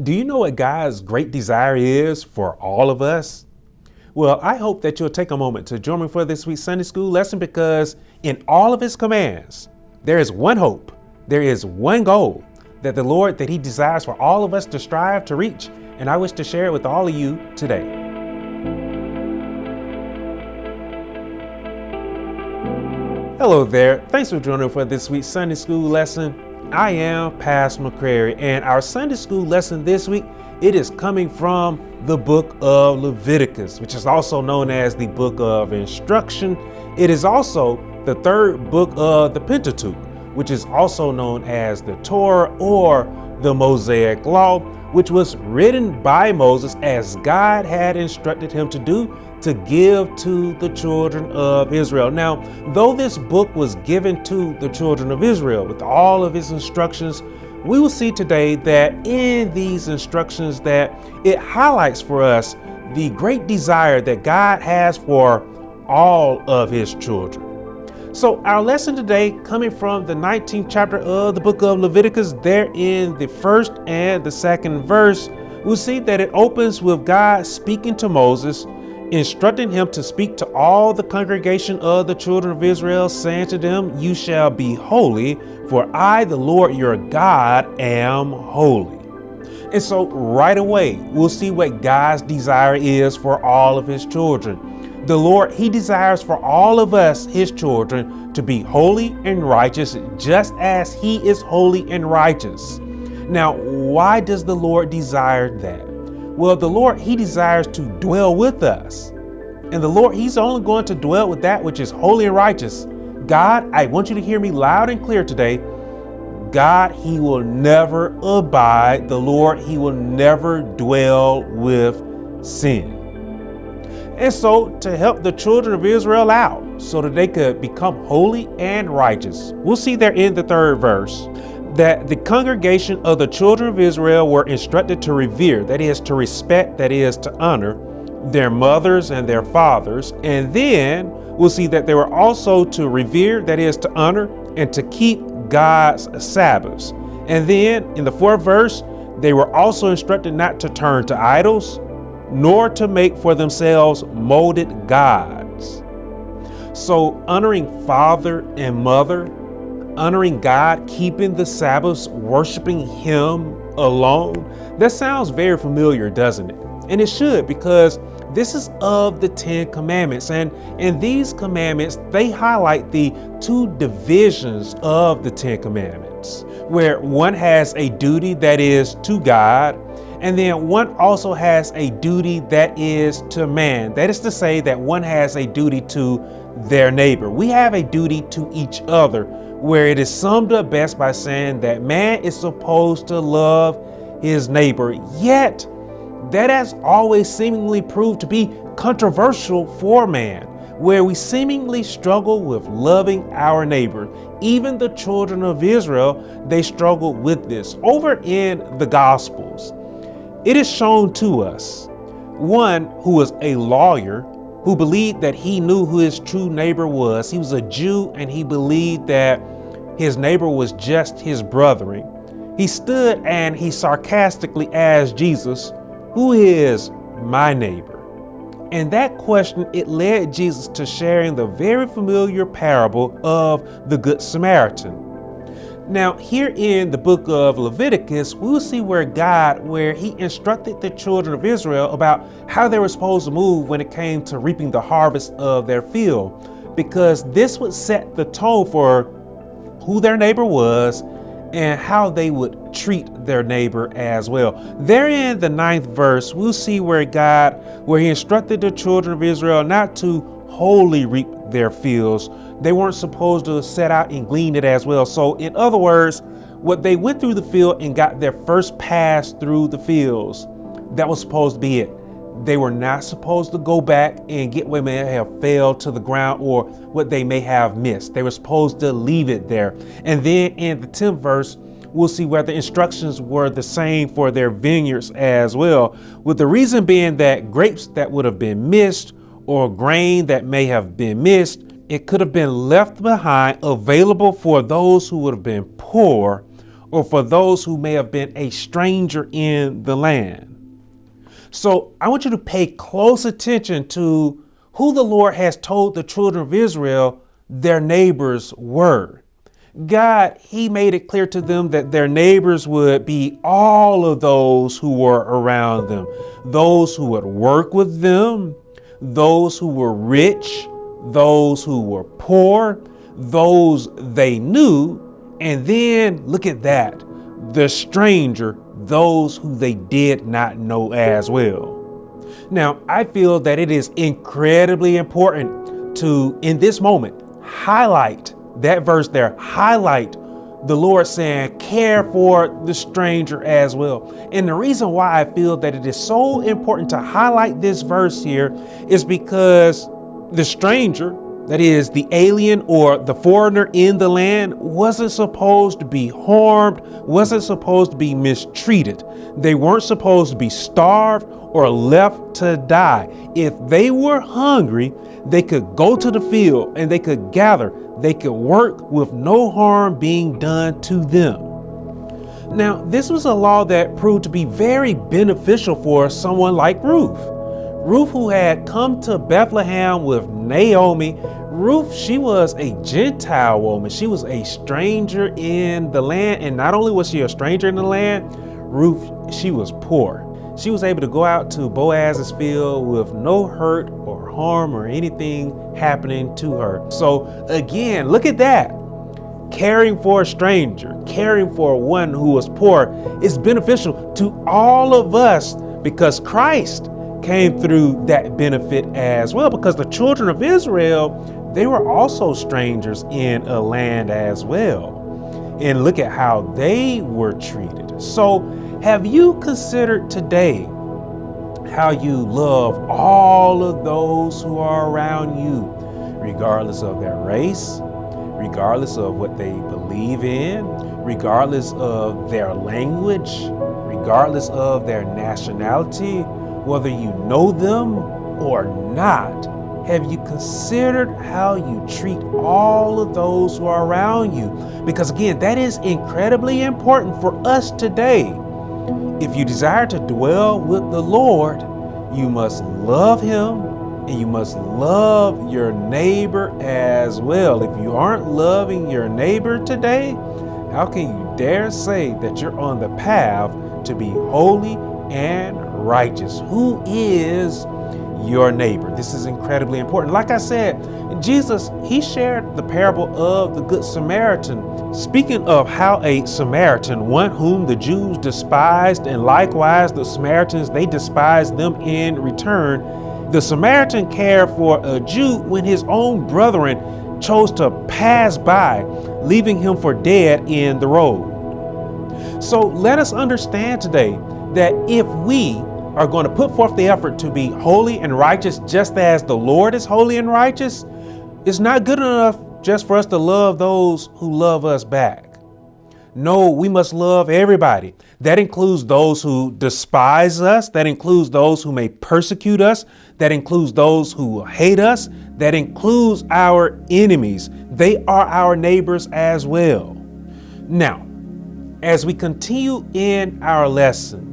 Do you know what God's great desire is for all of us? Well, I hope that you'll take a moment to join me for this week's Sunday school lesson, because in all of his commands, there is one hope, there is one goal that he desires for all of us to strive to reach. And I wish to share it with all of you today. Hello there. Thanks for joining for this week's Sunday school lesson. I am Pastor McCrary, and our Sunday school lesson this week, it is coming from the book of Leviticus, which is also known as the book of instruction. It is also the third book of the Pentateuch, which is also known as the Torah or the Mosaic Law, which was written by Moses as God had instructed him to do, to give to the children of Israel. Now, though this book was given to the children of Israel with all of its instructions, we will see today that in these instructions that it highlights for us the great desire that God has for all of his children. So our lesson today, coming from the 19th chapter of the book of Leviticus, there in the first and the second verse, we'll see that it opens with God speaking to Moses, instructing him to speak to all the congregation of the children of Israel, saying to them, "You shall be holy, for I, the Lord your God, am holy." And so right away, we'll see what God's desire is for all of his children. The Lord, he desires for all of us, his children, to be holy and righteous, just as he is holy and righteous. Now, why does the Lord desire that? Well, the Lord, he desires to dwell with us. And the Lord, he's only going to dwell with that which is holy and righteous. God, I want you to hear me loud and clear today. God, he will never abide. The Lord, he will never dwell with sin. And so to help the children of Israel out so that they could become holy and righteous, we'll see there in the third verse that the congregation of the children of Israel were instructed to revere, that is to respect, that is to honor their mothers and their fathers. And then we'll see that they were also to revere, that is to honor and to keep God's Sabbaths. And then in the fourth verse, they were also instructed not to turn to idols, nor to make for themselves molded gods. So honoring father and mother, honoring God, keeping the Sabbaths, worshiping him alone, that sounds very familiar, doesn't it? And it should, because this is of the 10 commandments. And in these commandments, they highlight the two divisions of the 10 commandments, where one has a duty that is to God, and then one also has a duty that is to man. That is to say that one has a duty to their neighbor. We have a duty to each other, where it is summed up best by saying that man is supposed to love his neighbor. Yet that has always seemingly proved to be controversial for man, where we seemingly struggle with loving our neighbor. Even the children of Israel, they struggle with this. Over in the Gospels, it is shown to us one who was a lawyer who believed that he knew who his true neighbor was. He was a Jew, and he believed that his neighbor was just his brethren. He stood and he sarcastically asked Jesus, "Who is my neighbor?" And that question, it led Jesus to sharing the very familiar parable of the Good Samaritan. Now, here in the book of Leviticus, we'll see where he instructed the children of Israel about how they were supposed to move when it came to reaping the harvest of their field, because this would set the tone for who their neighbor was and how they would treat their neighbor as well. There in the 9th verse, we'll see where he instructed the children of Israel not to wholly reap their fields. They weren't supposed to set out and glean it as well. So in other words, what they went through the field and got their first pass through the fields, that was supposed to be it. They were not supposed to go back and get what may have fell to the ground or what they may have missed. They were supposed to leave it there. And then in the 10th verse, we'll see where the instructions were the same for their vineyards as well, with the reason being that grapes that would have been missed or grain that may have been missed, it could have been left behind available for those who would have been poor or for those who may have been a stranger in the land. So I want you to pay close attention to who the Lord has told the children of Israel their neighbors were. God, he made it clear to them that their neighbors would be all of those who were around them, those who would work with them, those who were rich, those who were poor, those they knew, and then look at that, the stranger, those who they did not know as well. Now, I feel that it is incredibly important to, in this moment, highlight that verse there, highlight the Lord saying, care for the stranger as well. And the reason why I feel that it is so important to highlight this verse here is because the stranger, that is the alien or the foreigner in the land, wasn't supposed to be harmed, wasn't supposed to be mistreated. They weren't supposed to be starved or left to die. If they were hungry, they could go to the field and they could gather. They could work with no harm being done to them. Now, this was a law that proved to be very beneficial for someone like Ruth. Ruth, who had come to Bethlehem with Naomi. Ruth, she was a Gentile woman. She was a stranger in the land. And not only was she a stranger in the land, Ruth, she was poor. She was able to go out to Boaz's field with no hurt or harm or anything happening to her. So again, look at that. Caring for a stranger, caring for one who was poor is beneficial to all of us because Christ came through that benefit as well, because the children of Israel, they were also strangers in a land as well. And look at how they were treated. So have you considered today how you love all of those who are around you, regardless of their race, regardless of what they believe in, regardless of their language, regardless of their nationality, whether you know them or not? Have you considered how you treat all of those who are around you? Because again, that is incredibly important for us today. If you desire to dwell with the Lord, you must love him and you must love your neighbor as well. If you aren't loving your neighbor today, how can you dare say that you're on the path to be holy and righteous? Who is your neighbor? This is incredibly important. Like I said, Jesus, he shared the parable of the Good Samaritan, speaking of how a Samaritan, one whom the Jews despised, and likewise the Samaritans, they despised them in return. The Samaritan cared for a Jew when his own brethren chose to pass by, leaving him for dead in the road. So let us understand today that if we are going to put forth the effort to be holy and righteous, just as the Lord is holy and righteous, it's not good enough just for us to love those who love us back. No, we must love everybody. That includes those who despise us. That includes those who may persecute us. That includes those who will hate us. That includes our enemies. They are our neighbors as well. Now, as we continue in our lesson,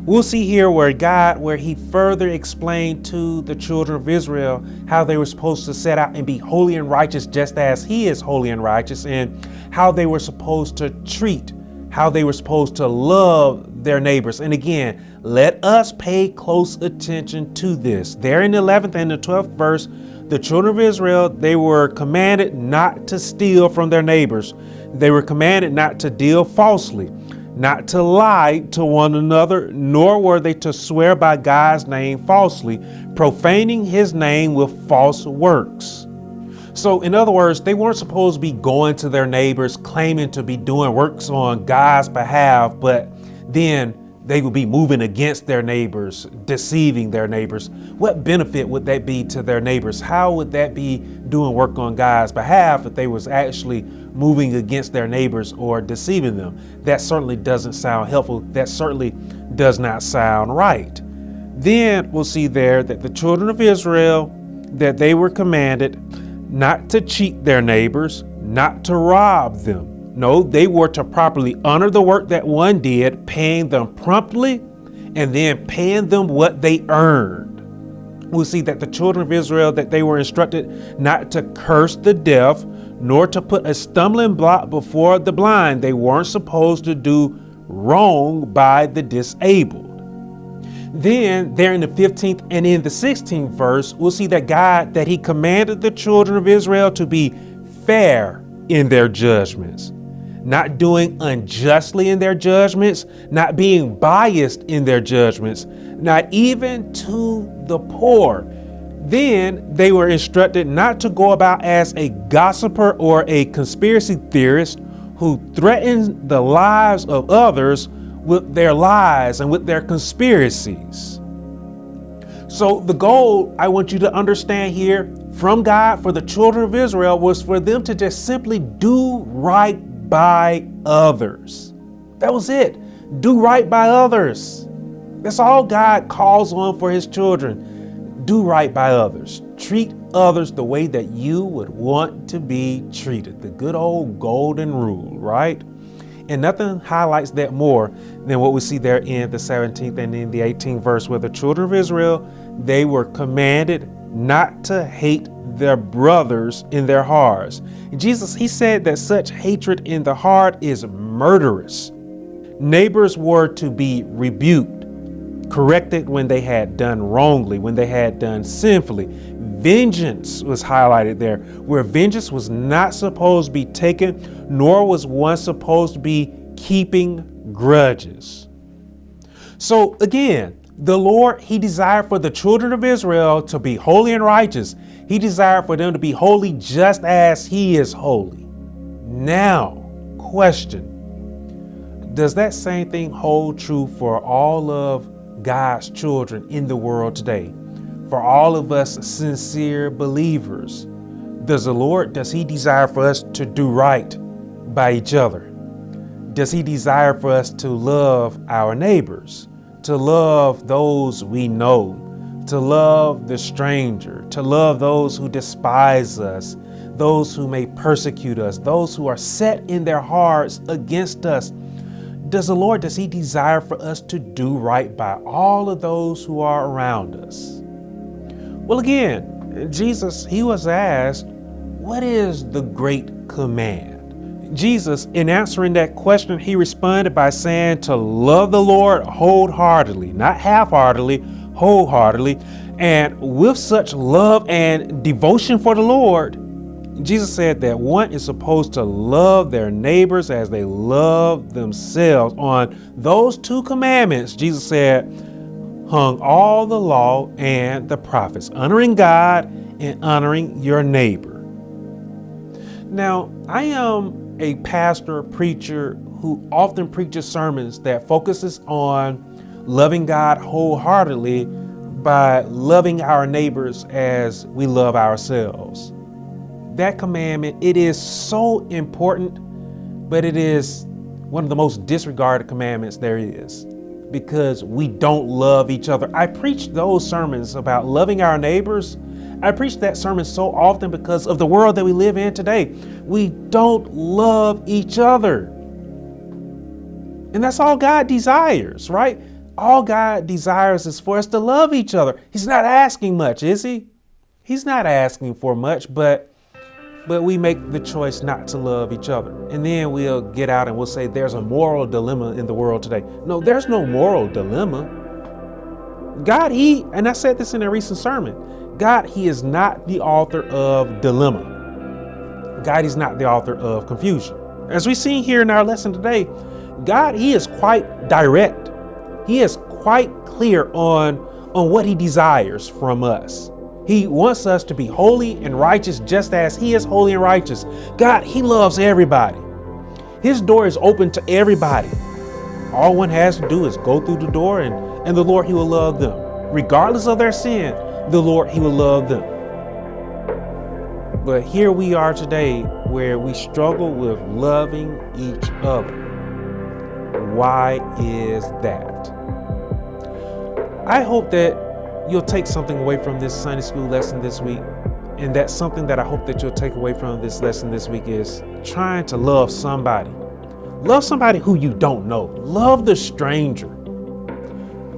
we'll see here where he further explained to the children of Israel how they were supposed to set out and be holy and righteous just as he is holy and righteous, and how they were supposed to treat, how they were supposed to love their neighbors. And again, let us pay close attention to this. There in the 11th and the 12th verse, the children of Israel, they were commanded not to steal from their neighbors. They were commanded not to deal falsely, not to lie to one another, nor were they to swear by God's name falsely, profaning his name with false works. So in other words, they weren't supposed to be going to their neighbors claiming to be doing works on God's behalf, but then they would be moving against their neighbors, deceiving their neighbors. What benefit would that be to their neighbors? How would that be doing work on God's behalf if they was actually moving against their neighbors or deceiving them? That certainly doesn't sound helpful. That certainly does not sound right. Then we'll see there that the children of Israel, that they were commanded not to cheat their neighbors, not to rob them, No, they were to properly honor the work that one did, paying them promptly and then paying them what they earned. We'll see that the children of Israel, that they were instructed not to curse the deaf, nor to put a stumbling block before the blind. They weren't supposed to do wrong by the disabled. Then there in the 15th and in the 16th verse, we'll see that God, that he commanded the children of Israel to be fair in their judgments, not doing unjustly in their judgments, not being biased in their judgments, not even to the poor. Then they were instructed not to go about as a gossiper or a conspiracy theorist who threatens the lives of others with their lies and with their conspiracies. So the goal I want you to understand here from God for the children of Israel was for them to just simply do right by others. That was it. Do right by others. That's all God calls on for his children. Do right by others. Treat others the way that you would want to be treated. The good old golden rule, right? And nothing highlights that more than what we see there in the 17th and in the 18th verse, where the children of Israel, they were commanded not to hate their brothers in their hearts. Jesus, he said that such hatred in the heart is murderous. Neighbors were to be rebuked, corrected when they had done wrongly, when they had done sinfully. Vengeance was highlighted there, where vengeance was not supposed to be taken, nor was one supposed to be keeping grudges. So again, the Lord, he desired for the children of Israel to be holy and righteous. He desired for them to be holy just as he is holy. Now, question, does that same thing hold true for all of God's children in the world today? For all of us sincere believers, does he desire for us to do right by each other? Does he desire for us to love our neighbors, to love those we know, to love the stranger, to love those who despise us, those who may persecute us, those who are set in their hearts against us? Does he desire for us to do right by all of those who are around us? Well, again, Jesus, he was asked, what is the great command? Jesus, in answering that question, he responded by saying to love the Lord wholeheartedly, not half-heartedly, wholeheartedly. And with such love and devotion for the Lord, Jesus said that one is supposed to love their neighbors as they love themselves. On those two commandments, Jesus said, hung all the law and the prophets, honoring God and honoring your neighbor. Now, I am a pastor, preacher who often preaches sermons that focuses on loving God wholeheartedly by loving our neighbors as we love ourselves. That commandment, it is so important, but it is one of the most disregarded commandments there is, because we don't love each other. I preach those sermons about loving our neighbors. I preach that sermon so often because of the world that we live in today. We don't love each other. And that's all God desires, right? All God desires is for us to love each other. He's not asking much, is he? He's not asking for much, but we make the choice not to love each other. And then we'll get out and we'll say there's a moral dilemma in the world today. No, there's no moral dilemma. God, and I said this in a recent sermon, God, he is not the author of dilemma. God is not the author of confusion. As we see here in our lesson today, God, he is quite direct. He is quite clear on what he desires from us. He wants us to be holy and righteous just as he is holy and righteous. God, he loves everybody. His door is open to everybody. All one has to do is go through the door and the Lord, he will love them. Regardless of their sin, the Lord, he will love them. But here we are today where we struggle with loving each other. Why is that? I hope that you'll take something away from this Sunday school lesson this week And that's something that I hope that you'll take away from this lesson this week is trying to love somebody. Love somebody who you don't know. Love the stranger.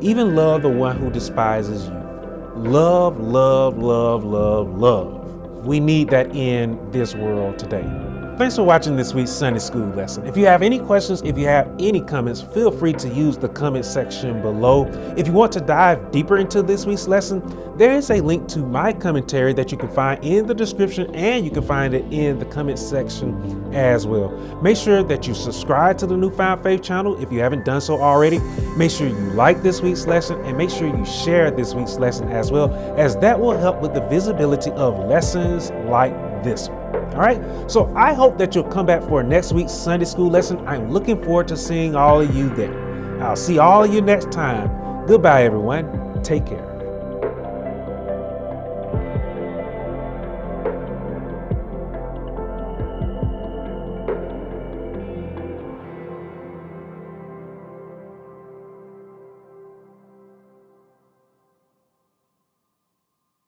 Even love the one who despises you. Love, love, love, love, love. We need that in this world today. Thanks for watching this week's Sunday School lesson. If you have any questions, if you have any comments, feel free to use the comment section below. If you want to dive deeper into this week's lesson, there is a link to my commentary that you can find in the description, and you can find it in the comment section as well. Make sure that you subscribe to the Newfound Faith channel if you haven't done so already. Make sure you like this week's lesson, and make sure you share this week's lesson as well, as that will help with the visibility of lessons like this one. All right, so I hope that you'll come back for next week's Sunday School lesson. I'm looking forward to seeing all of you there. I'll see all of you next time. Goodbye, everyone. Take care.